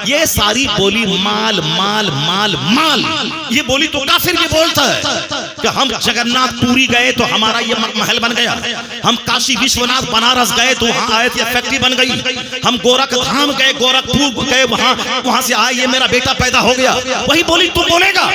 ये सारी बोली माल माल माल माल, ये बोली तो काफिर भी बोलता है कि हम जगन्नाथपुरी गए तो हमारा ये महल बन गया, हम काशी विश्वनाथ बनारस गए तो वहां आए थे फैक्ट्री बन गई, हम गोरखधाम गए गोरखपुर गए वहां से आए ये मेरा बेटा पैदा हो गया। वही बोली तू बोलेगा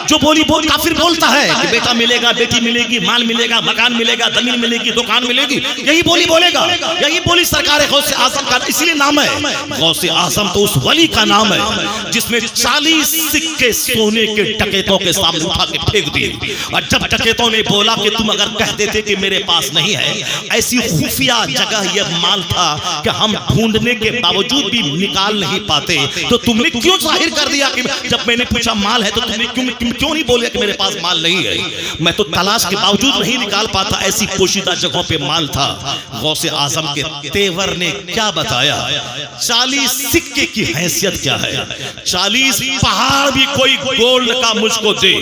जो बोली काफिर बोलता है कि बेटा मिलेगा, बेटी मिलेगी, माल मिलेगा, मकान मिलेगा, जमीन मिलेगी, दुकान मिलेगी, यही बोली बोलेगा। यही बोली सरकार गौसे आजम का इसलिए नाम है। गौसे आजम तो उस वली का नाम है जिसने 40 सिक्के सोने के डकैतों के सामने उठा के फेंक दिए, और जब डकैतों ने बोला कि तुम अगर कह देते कि मेरे पास नहीं है, ऐसी खुफिया जगह यह माल था कि हम ढूंढने के बावजूद भी निकाल नहीं पाते, तो तुमने क्यों जाहिर कर दिया कि जब मैंने पूछा माल है तो तुमने क्यों नहीं बोले कि मेरे पास माल नहीं है? मैं तो तलाश के बावजूद नहीं निकाल पाता, ऐसी पोशीदा जगहों पे माल था। गौसे आजम के तेवर ने क्या बताया? 40 सिक्के की हैसियत क्या है? 40 पहाड़ भी कोई गोल्ड का मुझको दे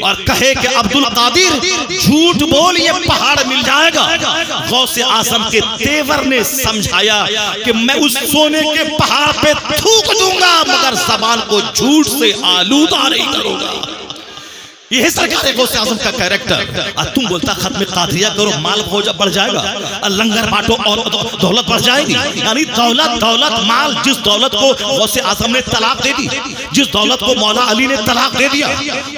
और कहे कि अब्दुल कादिर झूठ बोल ये पहाड़ मिल जाएगा। गौसे आजम के तेवर ने समझाया कि मैं उस सोने के पहाड़ पे थूक दूंगा मगर जबान को झूठ से आलूदा नहीं करूंगा। यह सरकार गौसे आजम का कैरेक्टर। और तुम बोलता खत्म कादरिया करो, माल भोजा बढ़ जाएगा, लंगर बांटो और दौलत बढ़ जाएगी। यानी दौलत दौलत माल, जिस दौलत को गौसे आजम ने तलाक दे दी, जिस दौलत को मौला अली ने तलाक दे दिया,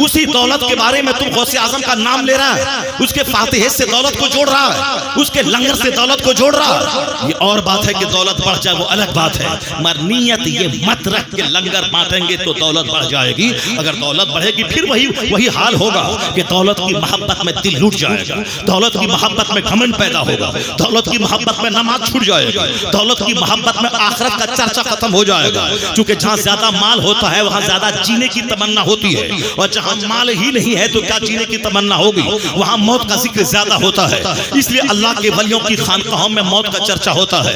उसी दौलत के बारे में तुम गौसे आजम का नाम ले रहा है, उसके फातिहे से दौलत को जोड़ रहा है, उसके लंगर से दौलत को जोड़ रहा है। ये और बात है कि दौलत बढ़ जाए वो अलग बात है, मगर नीयत ये मत रख के लंगर बांटेंगे तो दौलत बढ़ जाएगी। अगर दौलत बढ़ेगी फिर वही हाल होगा कि दौलत की मोहब्बत में दिल लूट जाएगा, दौलत की मोहब्बत में घमंड पैदा होगा, दौलत की मोहब्बत में नमाज छूट जाएगा, दौलत की मोहब्बत में आखिरत का चर्चा खत्म हो जाएगा। क्योंकि जहां ज्यादा माल होता है वहां ज्यादा जीने की तमन्ना होती है, और जहां माल ही नहीं है तो क्या जीने की तमन्ना होगी? वहां मौत का जिक्र ज्यादा होता है। इसलिए अल्लाह के वलियों की खानकाहों में मौत का चर्चा होता है।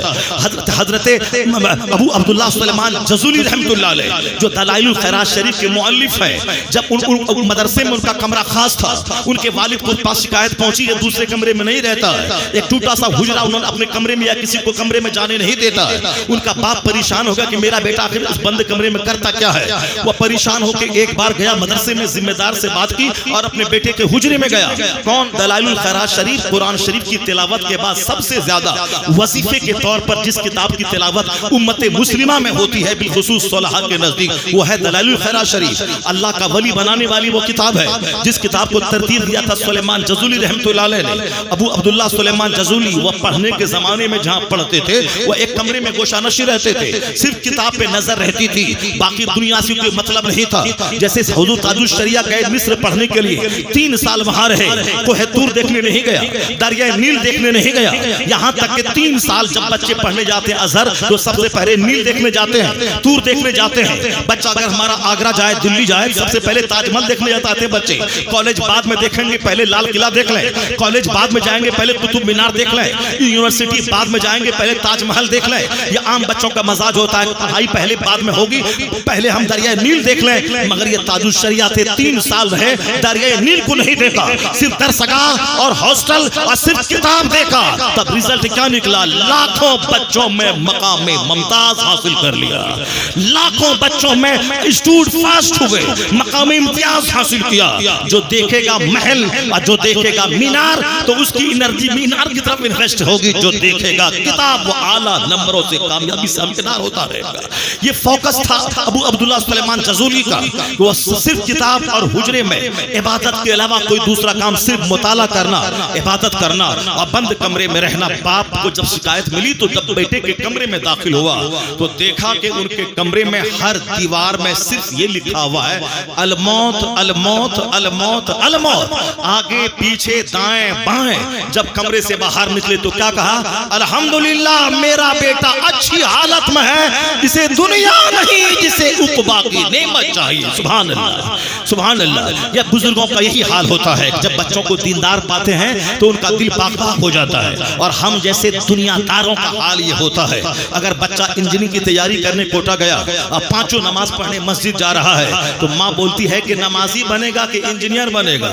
हजरत अबू अब्दुल्लाह सुलेमान जज़ूली रहमतुल्लाह अलैह जो दलाइलुल खैरात शरीफ के मुअल्लिफ हैं, जब उन मदरसे में उनका कमरा खास था, उनके वालिद को पास शिकायत पहुंची है दूसरे कमरे में नहीं रहता है, एक टूटा सा हुजरा उन्होंने अपने कमरे में या किसी को कमरे में जाने नहीं देता है। उनका बाप परेशान हो गया कि मेरा बेटा आखिर उस बंद कमरे में करता क्या है। वो परेशान होकर एक बार गया मदरसे में, जिम्मेदार से बात की और अपने बेटे के हुजरे में गया। कौन? दलाइलुल खैरात शरीफ, कुरान शरीफ की तिलावत के बाद सबसे ज्यादा वजीफे के तौर पर जिस किताब की तिलावत उम्मत मुस्लिमा में होती है बिलखुसूस सोलहा के नजदीक, वो है दलाइलुल खैरात शरीफ। अल्लाह का वली बनाने वाली वो किताब है जिस किताब को तरतीब दिया था सुलेमान जज़ूली रहमतुल्लाह अलैह ने। अबू अब्दुल्लाह सुलेमान जज़ूली वो पढ़ने के जमाने में जहां पढ़ते थे वो एक कमरे में गोशानशी रहते थे, सिर्फ किताब पे नजर रहती थी, बाकी दुनिया से कोई मतलब नहीं था। जैसे हुजूर ताजुल शरिया गए मिस्र पढ़ने के लिए, 3 साल वहां रहे, कोहे तूर देखने नहीं गया, दरिया नील देखने नहीं गया। यहां तक कि 3 साल जब बच्चे पढ़ने जाते हैं अजहर तो सबसे पहले नील देखने जाते हैं, तूर देखने जाते हैं। बच्चा अगर हमारा आगरा जाए, दिल्ली जाए, सबसे पहले ताजमहल देखने जाते थे बच्चे। कॉलेज बाद में देखेंगे, पहले लाल किला देख लें। कॉलेज बाद में जाएंगे, पहले कुतुब मीनार देख लें। यूनिवर्सिटी बाद में जाएंगे, पहले ताजमहल देख लें। ये आम बच्चों का मजाज होता है, पढ़ाई पहले बाद में होगी, पहले हम दरिया नील देख लें। मगर ये ताजुल शरिया थे, 3 साल रहे, दरिया नील को नहीं देखा, सिर्फ दरसगाह और हॉस्टल और सिर्फ किताब देखा। तब रिजल्ट क्या निकला? लाखों बच्चों में मकाम में मुमताज हासिल कर लिया, लाखों बच्चों में स्टूड फास्ट हुए, मकाम इम्तियाज हासिल किया। जो देखेगा महल और जो देखेगा मीनार तो उसकी एनर्जी मीनार की तरफ इन्वेस्ट होगी, जो देखेगा किताब वो आला नंबरों से कामयाबी से हमकिनार होता रहेगा। ये फोकस था अबू अब्दुल्लाह सुलेमान जज़ूली का। वो सिर्फ किताब और हुजरे में इबादत के अलावा कोई दूसरा काम, सिर्फ मुताला करना, इबादत करना और बंद कमरे में रहना। बाप को जब शिकायत मिली तो जब बेटे के कमरे में दाखिल हुआ तो देखा कि उनके कमरे में हर दीवार में सिर्फ ये लिखा हुआ है अलमौत अलमौत अलमौत अलमौत, आगे पीछे दाएं बाएं। जब कमरे से बाहर निकले तो क्या कहा? अल्हम्दुलिल्लाह मेरा बेटा अच्छी हालत में है, इसे दुनिया नहीं जिसे उकबा की नेमत चाहिए। सुभान अल्लाह, सुभान अल्लाह। यह बुजुर्गों का यही हाल होता है, जब बच्चों को दीनदार पाते हैं तो उनका दिल पाक पाक हो जाता है। और हम जैसे दुनियादारों का हाल ये होता है। अगर बच्चा इंजीनियरिंग की तैयारी करने कोटा गया और 5 नमाज पढ़ने मस्जिद जा रहा है तो माँ बोलती है कि नमाजी बनेगा बनेगा कि इंजीनियर बनेगा।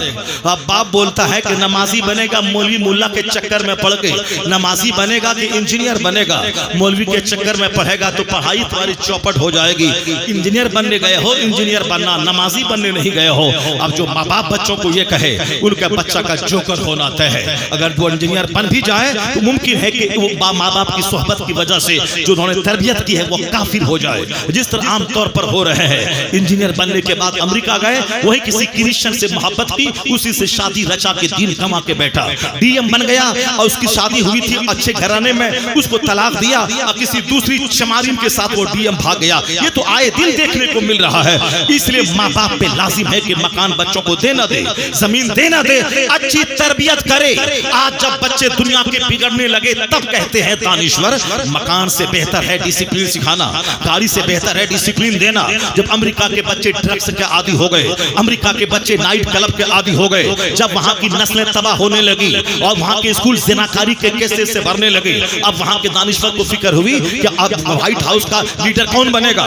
अब बाप बोलता है कि नमाजी बनेगा, मौलवी मुल्ला के चक्कर में पड़ के नमाजी बनेगा कि इंजीनियर बनेगा। मौलवी के चक्कर में पढ़ेगा तो पढ़ाई तुम्हारी चौपट हो जाएगी। इंजीनियर बनने गए हो, इंजीनियर बनना, नमाजी बनने नहीं गए हो। अब जो माँ बाप बच्चों को ये कहे उनका बच्चा का जोकर होना तय है। अगर वो इंजीनियर बन भी जाए तो मुमकिन है कि वो माँ बाप की सोहबत की वजह से जो उन्होंने तरबियत की है वो काफिर हो जाए, जिस तरह आमतौर पर हो रहे हैं। इंजीनियर बनने के बाद अमेरिका गए, वही किसी क्रिश्चियन से मोहब्बत की, उसी से शादी रचा के दीन कमा के बैठा, डीएम बन गया और उसकी शादी हुई थी अच्छे घराने में, उसको तलाक दिया और किसी दूसरी चमारिन के साथ वो डीएम भाग गया। ये तो आए दिन देखने को मिल रहा है। इसलिए माँ बाप पे लाजिम है कि मकान बच्चों को देना दे, जमीन देना दे, अच्छी तरबियत करे। आज जब बच्चे दुनिया के बिगड़ने लगे तब कहते हैं दानिश्वर मकान से बेहतर है डिसिप्लिन सिखाना, गाड़ी से बेहतर है डिसिप्लिन देना। जब अमेरिका के बच्चे ड्रग्स के आदी हो गए, अमेरिका के बच्चे नाइट क्लब के आदी हो गए, जब वहां की नस्लें तबाह होने लगी और वहां के स्कूल जिनाकारी के केसेस से भरने लगे, अब वहां के दानिश्वर को फिक्र हुई कि अब व्हाइट हाउस का लीडर कौन बनेगा,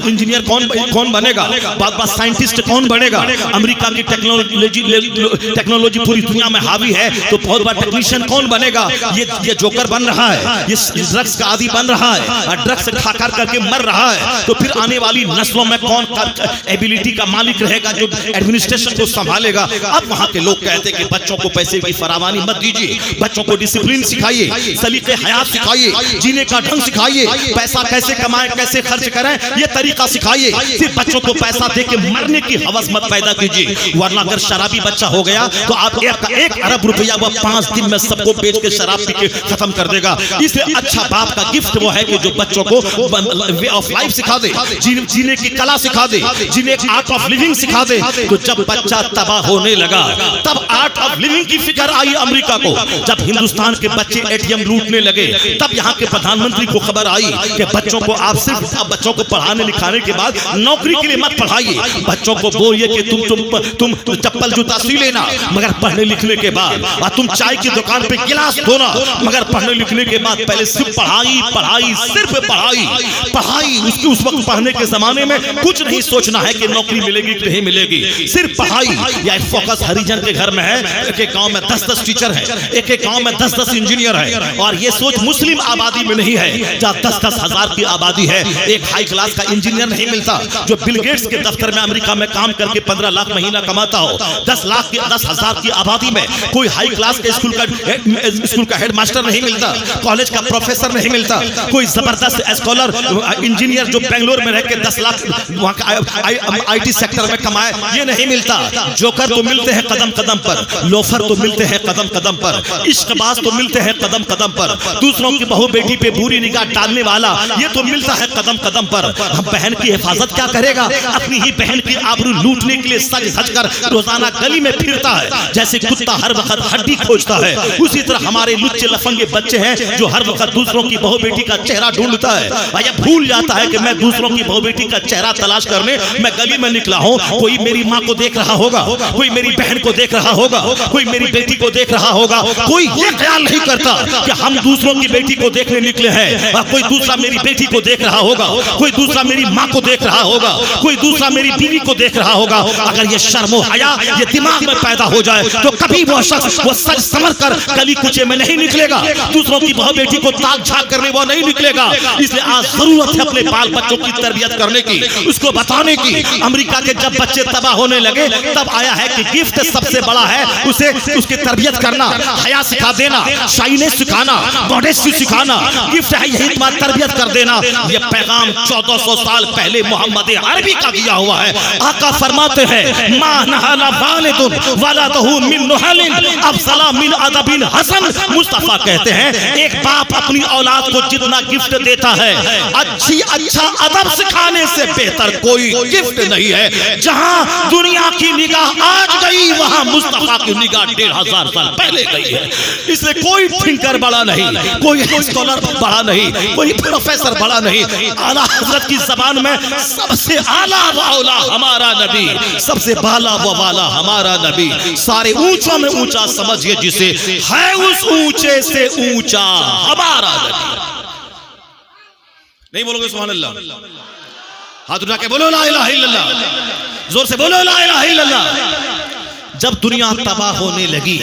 इंजीनियर कौन बनेगा, बाद साइंटिस्ट कौन बनेगा। अमेरिका की टेक्नोलॉजी पूरी दुनिया में हावी है तो बहुत बड़ा टेक्नीशियन कौन बनेगा। ये जोकर बन रहा है, ये ड्रग्स का आदी बन रहा है, ड्रग्स खा करके मर रहा है। तो फिर आने वाली नस्लों में कौन एबिलिटी का मालिक रहेगा जो एडमिनिस्ट्रेशन को संभालेगा। अब वहां के लोग कहते हैं कि बच्चों को पैसे की फरावानी मत दीजिए, बच्चों को डिसिप्लिन सिखाइए, सलीके हयात सिखाइए, जीने का ढंग सिखाइए, पैसा कैसे कमाएं, कैसे खर्च करें ये तरीका सिखाइए। सिर्फ बच्चों को पैसा दे के मरने की हवस मत पैदा कीजिए, वरना अगर शराबी बच्चा हो गया तो आप 1 अरब रुपया वो 5 दिन में सबको बेच के शराब पी के खत्म कर देगा। इसलिए अच्छा बाप का गिफ्ट वो है कि जो बच्चों को वे ऑफ लाइफ सिखा दे, जीने की कला सिखा दे, जीने की आर्ट ऑफ लिविंग सिखा दे। तो जब बच्चा तबाह होने लगा तब आर्ट ऑफ लिविंग की फिक्र आई अमेरिका को। जब हिंदुस्तान के बच्चे एटीएम लूटने लगे तब यहाँ के प्रधानमंत्री को खबर आई कि बच्चों को आप सिर्फ बच्चों को पढ़ाने लिखाने के बाद नौकरी के लिए मत पढ़ाइए, बच्चों को बोलिए कि तुम चप्पल जूता सी लेना मगर पढ़ने लिखने के बाद, और तुम चाय की दुकान पे गिलास धोना मगर पढ़ने लिखने के बाद। पहले सिर्फ पढ़ाई पढ़ाई, सिर्फ पढ़ाई पढ़ाई। उसकी उस वक्त पढ़ने के जमाने में कुछ नहीं सोचना है कि नौकरी मिलेगी कि नहीं मिलेगी, सिर्फ पढ़ाई। या फोकस हरिजन के घर में है, एक गांव में 10-10 टीचर है, एक गांव में 10-10 इंजीनियर है। और ये सोच मुस्लिम आबादी में नहीं है जहाँ 10-10 हजार की आबादी है, एक हाई क्लास का इंजीनियर नहीं मिलता जो बिल गेट्स के दफ्तर में अमेरिका में काम करके 15 लाख महीना कमाता हो। 10 हजार की आबादी में कोई हाई क्लास के स्कूल का हेडमास्टर नहीं मिलता, कॉलेज का प्रोफेसर नहीं मिलता, कोई जबरदस्त स्कॉलर इंजीनियर जो बेंगलोर में रह के 10 लाख वहां का आईटी सेक्टर में कमाए, ये नहीं मिलता। जोकर तो मिलते हैं कदम कदम पर, लोफर तो मिलते हैं कदम कदम पर, इश्कबाज तो मिलते हैं कदम कदम पर, दूसरों की बहू बेटी पे बुरी निगाह डालने वाला ये तो मिलता है कदम कदम पर। हम बहन की हिफाजत क्या करेगा, अपनी ही बहन की आबरू लूटने के लिए सज धज कर रोजाना गली में फिरता है, जैसे कुत्ता हर वक्त हड्डी खोजता है। उसी तरह हमारे लुच्चे लफंगे बच्चे हैं जो हर वक्त दूसरों की बहू बेटी का चेहरा ढूंढता है, या भूल जाता है कि मैं दूसरों की बहू बेटी का चेहरा तलाश करने मैं गली में निकला हूँ। कोई मेरी माँ को देख रहा होगा, कोई मेरी बहन को देख रहा होगा, कोई मेरी बेटी को देख रहा होगा। कोई ये ख्याल नहीं करता कि हम दूसरों की बेटी को देखने निकले हैं, कोई दूसरा मेरी बेटी को देख रहा होगा, कोई दूसरा मेरी माँ को देख रहा होगा, कोई दूसरा मेरी बीवी को देख रहा होगा। अगर ये शर्म हया ये दिमाग में पैदा हो जाए तो कभी वो शख्स वो सच समझ कर गली कुचे में नहीं निकलेगा, दूसरों की बहू बेटी को ताक झांक करने वो नहीं निकलेगा। इसलिए आज जरूरत है अपने बाल बच्चों की तरबियत करने की, उसको बताने की। अमेरिका के जब बच्चे तबाह होने लगे तब आया है कि गिफ्ट सबसे बड़ा है उसे उसकी तरबियत करना, हया सिखा देना, शाइनेस सिखाना, मॉडेस्टी सिखाना। गिफ्ट है यही तुम्हारी तरबियत कर देना। ये पैगाम 1400 साल पहले मोहम्मद अरबी का दिया हुआ है। आका फरमाते हैं मा नहाला वालिदुन वलदहु मिन नुहलिन अफज़ला मिन अदबिन हसन। मुस्तफा कहते हैं एक बाप अपनी औलाद को जितना गिफ्ट देता है अच्छा अदब सिखाने से बेहतर कोई गिफ्ट नहीं है। जहां दुनिया की निगाह आज गई वहां मुस्तफा की निगाह 1500 साल पहले गई है। इसलिए कोई थिंकर बड़ा नहीं, कोई स्कॉलर बड़ा नहीं, कोई प्रोफेसर बड़ा नहीं। आला हजरत की जबान में सबसे आला व औला हमारा नबी, सबसे बाला व वाला हमारा नबी, सारे ऊंचों में ऊंचा समझिए जिसे है उस ऊंचे से ऊंचा हमारा नबी। नहीं बोलोगे सुभान अल्लाह? हाथ उठा के बोलो ला इलाहा इल्लल्लाह। जोर से बोलो ला इलाहा इल्लल्लाह। जब दुनिया तबाह होने लगी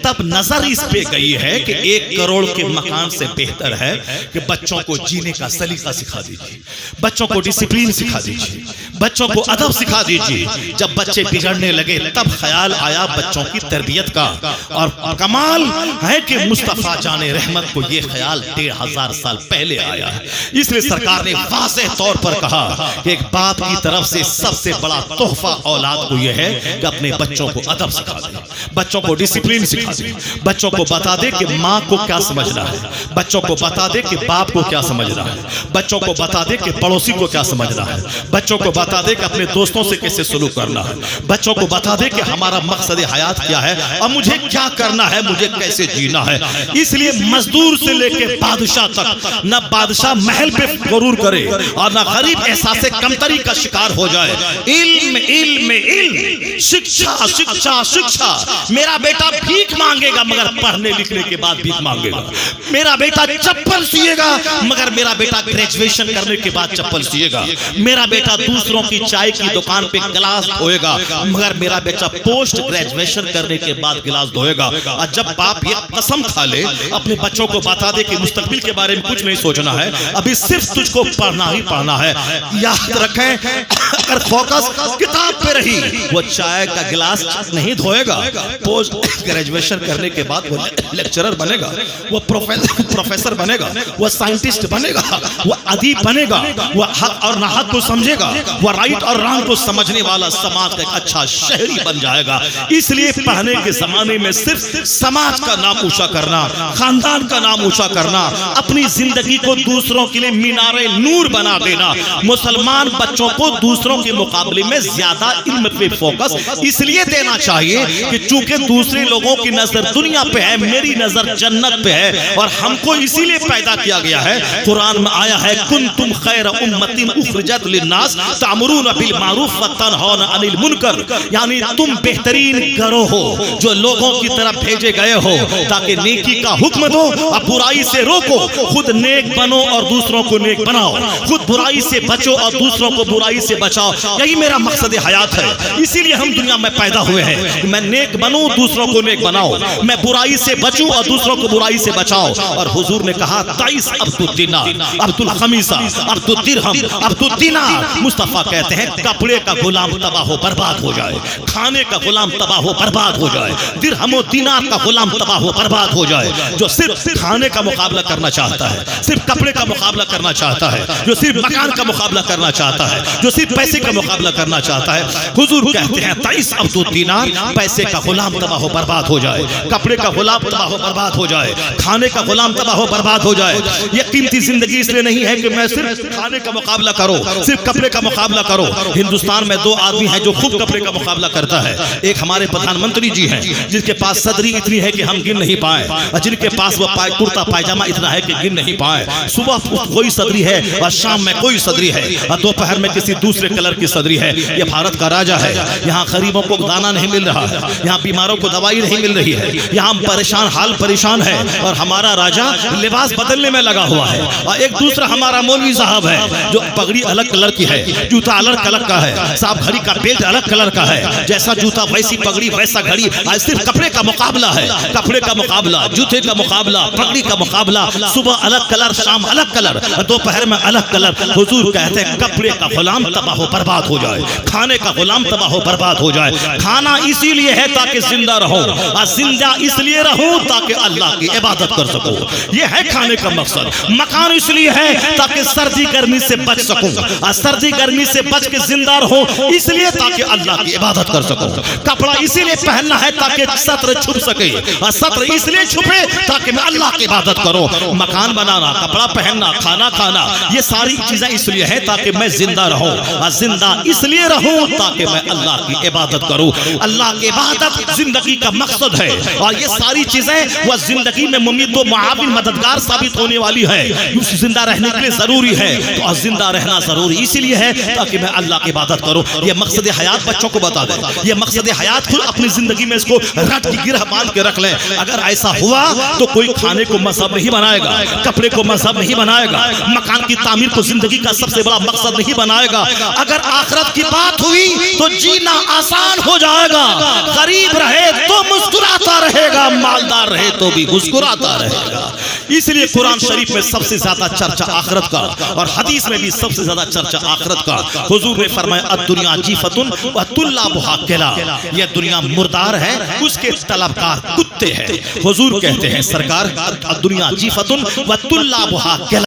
तब नजर इस पे गई है कि 1 करोड़ के मकान से बेहतर है कि बच्चों को जीने का सलीका सिखा दीजिए, बच्चों को डिसिप्लिन सिखा दीजिए, बच्चों को अदब सिखा दीजिए। जब बच्चे बिगड़ने लगे तब ख्याल आया बच्चों की तरबियत का, और कमाल है कि मुस्तफा जाने रहमत को यह ख्याल 1500 साल पहले आया है। इसलिए सरकार ने वाज़ेह तौर पर कहा कि एक बाप की तरफ से सबसे बड़ा तोहफा औलाद को यह है कि अपने बच्चों को अदब सिखा दे, बच्चों को डिसिप्लिन सिखा दे, बच्चों को बता दे कि माँ को क्या समझना है, बच्चों को बता दे कि बाप को क्या समझना है, बच्चों को बता दे कि पड़ोसी को क्या समझना है, बच्चों को बता दे कि अपने दोस्तों से कैसे सलूक करना है, बच्चों को बता दे कि हमारा मकसद हयात क्या है और मुझे क्या करना है, मुझे कैसे जीना है। इसलिए मजदूर से लेकर बादशाह तक न बादशाह महल पे गुरूर करे और न गरीब एहसास कमतरी का शिकार हो जाए। इल्म इल्म इल्म, शिक्षा शिक्षा शिक्षा। मेरा बेटा भीख मांगेगा मगर पढ़ने लिखने के बाद भीख मांगेगा। मेरा बेटा चप्पल सिएगा मगर मेरा बेटा ग्रेजुएशन करने के बाद चप्पल सिएगा। मेरा बेटा दूसरों की चाय की दुकान पे गिलास धोएगा मगर मेरा बेटा पोस्ट ग्रेजुएशन करने के बाद गिलास धोएगा। और जब बाप ये कसम खा ले अपने बच्चों को बता दे कि मुस्तकबिल के बारे में कुछ नहीं सोचना है, अभी सिर्फ तुझको पढ़ना ही पढ़ना है। याद रखें, अगर फोकस किताब पे रही वो चाय का गिलास नहीं धोएगा। पोस्ट ग्रेजुएशन करने के बाद वो लेक्चरर बनेगा, वो प्रोफेसर बनेगा, वो साइंटिस्ट बनेगा, वो अदीब बनेगा, वो हक और नाहक को समझेगा, वो राइट और रॉन्ग को समझने वाला समाज का एक अच्छा शहरी बन जाएगा। इसलिए पढ़ने के जमाने में सिर्फ समाज का नाम ऊंचा करना, खानदान का नाम ऊंचा करना, अपनी जिंदगी को दूसरों के लिए मीनारे नूर बना देना। मुसलमान बच्चों को दूसरों के मुकाबले में ज्यादा इल्म पे फोकस इसलिए देना चाहिए कि चूंकि दूसरे लोगों की नजर दुनिया पे है, मेरी नजर जन्नत पे है और हमको इसीलिए पैदा किया गया है। कुरान में आया है, कुंतुम खैर उम्मतिन उखरिजत लिन्नास तामुरून बिल मारूफ व तनहौना अनिल मुनकर, यानी तुम बेहतरीन करो हो जो लोगों की तरफ भेजे गए हो ताकि नेकी का हुक्म दो और बुराई से रोको। खुद नेक बनो और दूसरों को नेक बनाओ, खुद बुराई से बचो और दूसरों को बुराई से बचाओ। यही मेरा मकसद हयात है। इसीलिए हम दुनिया में पैदा हुए हैं। मैं नेक बनूं, दूसरों को नेक बनाओ, मैं बुराई से बचूं और दूसरों को बुराई से बचाओ। और हुजूर ने कहा, ताइस अब्दुल दिनार, अब्दुल खमीसा, अब्दुल दिरहम, अब्दुल दिनार। मुस्तफा कहते हैं कपड़े का गुलाम तबाह हो बर्बाद हो जाए, खाने का गुलाम तबाह हो बर्बाद हो जाए, दिरहम दिनार का गुलाम तबाह हो बर्बाद हो जाए। जो सिर्फ खाने का मुकाबला करना चाहता है, सिर्फ कपड़े का मुकाबला करना चाहता है, जो सिर्फ मकान का मुकाबला करना चाहता है, जो सिर्फ पैसे का मुकाबला करना चाहता है, हुजूर कहते हैं ताइस अब्दुल दिनार, पैसे का गुलाम तबाह हो बर्बाद हो जाए, कपड़े का गुलाम तबाह हो बर्बाद हो जाए, खाने का गुलाम तबाह हो बर्बाद हो जाए। ये कीमती जिंदगी इसलिए नहीं है कि मैं सिर्फ खाने का मुकाबला करो, सिर्फ कपड़े का मुकाबला करो। हिंदुस्तान में 2 आदमी हैं जो खुद कपड़े का मुकाबला करता है। एक हमारे प्रधानमंत्री जी हैं जिनके पास सदरी इतनी है कि हम गिन नहीं पाए, और जिनके पास वो कुर्ता पायजामा इतना है कि गिन नहीं पाए। सुबह कोई सदरी है और शाम में कोई सदरी है और दोपहर में किसी दूसरे कलर की सदरी है। ये भारत का राजा है। यहाँ गरीबों को दाना नहीं मिल रहा है, यहाँ बीमारों को दवाई नहीं मिल रही है, यहाँ परेशान हाल परेशान है और हमारा राजा लिबास बदलने में लगा हुआ है। और एक दूसरा हमारा मौलवी साहब है जो पगड़ी अलग कलर की है, जूता अलग कलर का है, साहब घड़ी का बेल्ट अलग कलर का है, जैसा जूता वैसी पगड़ी वैसा घड़ी। आज सिर्फ कपड़े का मुकाबला है, कपड़े का मुकाबला, जूते का मुकाबला, पगड़ी का मुकाबला। सुबह अलग कलर, शाम अलग कलर, दोपहर में अलग कलर। हुजूर कहते हैं कपड़े का गुलाम तबाह हो बर्बाद हो जाए, खाने का गुलाम तबाह हो बर्बाद हो जाए। खाना इसीलिए है ताकि जिंदा रहो और जिंदा इसलिए रहो ताकि अल्लाह की इबादत कर सको। ये है खाने का मकसद। मकान इसलिए है ताकि सर्दी गर्मी से बच सकूं और सर्दी गर्मी से बच के जिंदा रहो इसलिए ताकि अल्लाह की इबादत कर सको। कपड़ा इसीलिए पहनना है ताकि सत्र छुप सके और सत्र इसलिए छुपे ताकि मैं अल्लाह की इबादत करो। मकान बनाना, कपड़ा पहनना, खाना खाना, ये सारी चीजें इसलिए है ताकि मैं जिंदा रहूं और जिंदा इसलिए रहूं ताकि मैं अल्लाह की इबादत करूं। अल्लाह की इबादत जिंदगी का मकसद है और ये सारी चीजें वह जिंदगी में मुमीद व मुआविन मददगार साबित होने वाली है। जिंदा रहने के लिए जरूरी है और जिंदा रहना जरूरी इसलिए है ताकि मैं अल्लाह की इबादत करूं। ये मकसद हयात बच्चों को बता दें, ये मकसद हयात खुद अपनी जिंदगी में इसको रट की गिरह बांध के रख लें। अगर ऐसा हुआ तो कोई खाने को मजहब नहीं बनाएगा, कपड़े को मजहब नहीं बनाएगा, मकान की तामीर को जिंदगी का सबसे बड़ा मकसद नहीं बनाएगा। अगर आखिरत की बात हुई तो जीना आसान हो जाएगा। गरीब रहे तो मुस्कुराता रहेगा, मालदार रहे तो भी मुस्कुराता रहेगा। इसलिए कुरान शरीफ में सबसे ज्यादा चर्चा आखिरत का और हदीस में भी सबसे ज्यादा चर्चा आखिरत का। हुजूर ने फरमाया अद्दुनिया जीफतुन व तुल्लाबुहा किला, यह दुनिया मुर्दार है, उसके तलबगार कुत्ते हैं। हुजूर कहते हैं सरकार अद्दुनिया जीफतुन व तुल्लाबुहा किला।